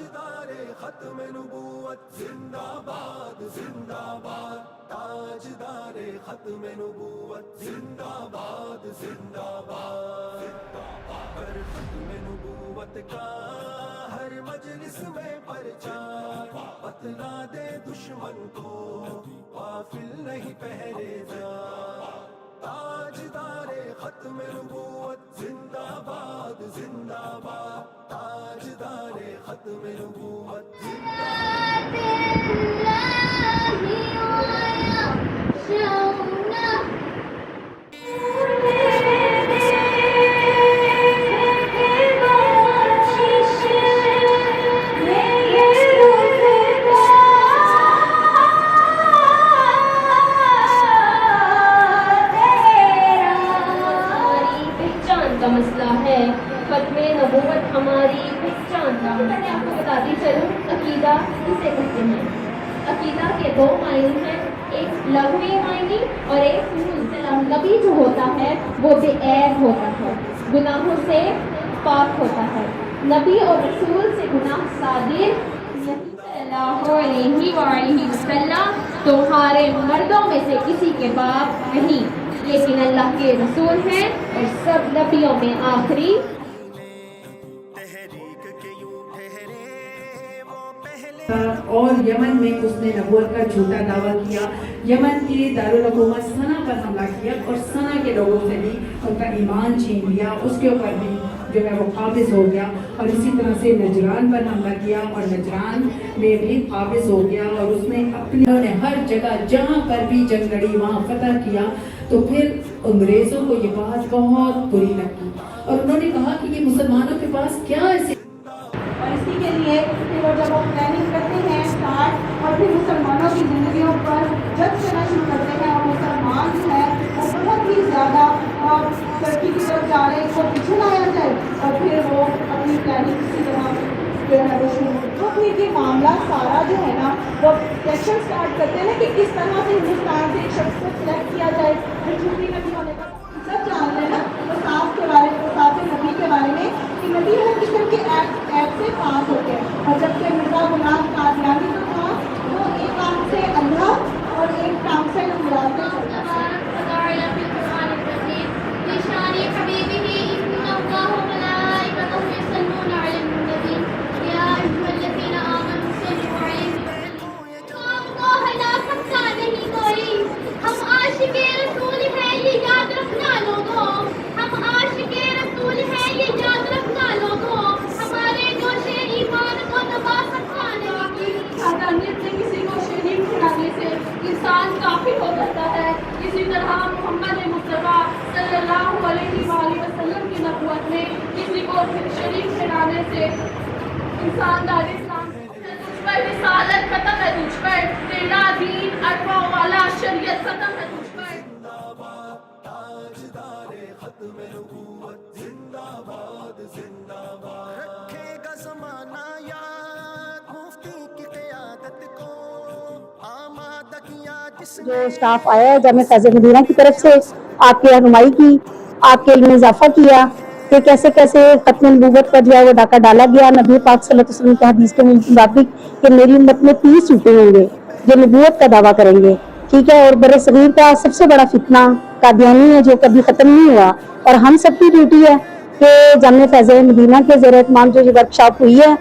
تاجدار ختم نبوت زندہ باد زندہ باد، تاجدار ختم نبوت زندہ باد زندہ باد، پر ختم نبوت کا ہر مجلس میں پرچار، بتلا دے دشمن کو غافل نہیں پہرے دار، تاجدار ختم نبوت زندہ باد زندہ باد، تاجدار ختم نبوت زندہ کا مسئلہ ہے، ختم نبوت ہماری پہچان کا۔ میں آپ کو بتاتی چلوں عقیدہ کسے کہتے ہیں۔ عقیدہ کے دو معنی ہیں، ایک لغوی معنی اور ایک مصطلح۔ نبی جو ہوتا ہے وہ بے عیب ہوتا ہے، گناہوں سے پاک ہوتا ہے۔ نبی اور رسول سے گناہ صادر صلی اللہ علیہ وآلہ وسلم تمہارے مردوں میں سے کسی کے باپ نہیں، لیکن اللہ کے رسول ہیں اور سب نبیوں میں آخری۔ اور یمن میں اس نے نبوت کا جھوٹا دعویٰ کیا، یمن کی دارالحکومت سنا پر حملہ کیا اور سنا کے لوگوں سے بھی ان کا ایمان چھین لیا، اس کے اوپر بھی جو ہے وہ قابض ہو گیا، اور اسی طرح سے نجران پر حملہ کیا اور نجران میں بھی قابض ہو گیا، اور اس نے اپنے ہر جگہ جہاں پر بھی جنگ لڑی وہاں فتح کیا۔ تو پھر انگریزوں کو یہ بات بہت بری لگی اور انہوں نے کہا کہ یہ مسلمانوں کے پاس کیا ایسے، اور اسی کے لیے پھر وہ جب وہ پلاننگ کرتے ہیں اسٹارٹ، اور پھر مسلمانوں کی زندگیوں پر جنگ کرنا شروع کرتے ہیں، اور مسلمان جو ہے وہ بہت ہی زیادہ ترقی کی طرف جا رہے ہیں، اس کو پیچھے لایا جائے، اور پھر وہ اپنی پلاننگ کسی طرح جو ہے وہ شروع ہوتی ہے۔ تو پھر یہ معاملہ سارا جو ہے نا وہ سیکشن اسٹارٹ کرتے ہیں کہ کس طرح سے ہندوستان سے ایک شخص کو سلیکٹ کیا جائے جو چھٹی نبی ہونے کا سب جانتے ہیں نا، وصاف کے بارے میں، وصاف نبی کے بارے میں کہ نبی ہر قسم کے ایپ سے پاس ہو گئے، اور جبکہ مرزا غلام قادیانی جو تھا وہ ایک کام سے اللہ اور ایک کام سے مراد میں چلتا تھا۔ انسان کافر ہو جاتا ہے، اسی طرح محمد مصطفیٰ صلی اللہ علیہ وآلہ وسلم کی نبوت میں کسی کو شریک ٹھہرانے سے انسان دار اسلام تجھ پر رسالت ختم ہے، تجھ پر تیرا دین اربع والا شریعت ختم ہے تجھ پر۔ تاجدار ختم نبوت زندہ باد زندہ باد، رکھے گا زمانہ یاد مفتی کی قیادت کو، آمادہ کیا جس جو اسٹاف آیا ہے جامعہ فیض مدینہ کی طرف سے، آپ کی رہنمائی کی، آپ کے علم میں اضافہ کیا کہ کیسے کیسے ختم نبوت پر جو ہے وہ ڈاکہ ڈالا گیا۔ نبی پاک صلی اللہ علیہ وسلم کی حدیث کے مطابق کہ میری امت میں 30 جھوٹے ہوں گے جو نبوت کا دعویٰ کریں گے، ٹھیک ہے، اور برصغیر کا سب سے بڑا فتنہ قادیانی ہے جو کبھی ختم نہیں ہوا، اور ہم سب کی ڈیوٹی ہے کہ جامعہ فیض مدینہ کے زیر اہتمام جو یہ ورکشاپ ہوئی ہے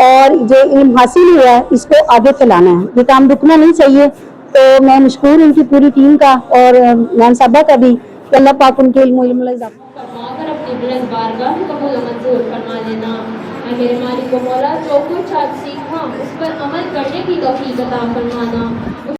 اور جو علم حاصل ہوا ہے اس کو آگے پھیلانا ہے، یہ کام رکنا نہیں چاہیے۔ تو میں مشکور ان کی پوری ٹیم کا اور میم صاحبہ کا بھی کہ اللہ پاک ان کے علم و علم اضافہ فرما کر اپنی بلند بارگاہ میں قبول و منظور فرما لینا۔ اے میرے مالک و مولا، جو کچھ آج سیکھا اس پر عمل کرنے کی توفیق عطا فرمانا۔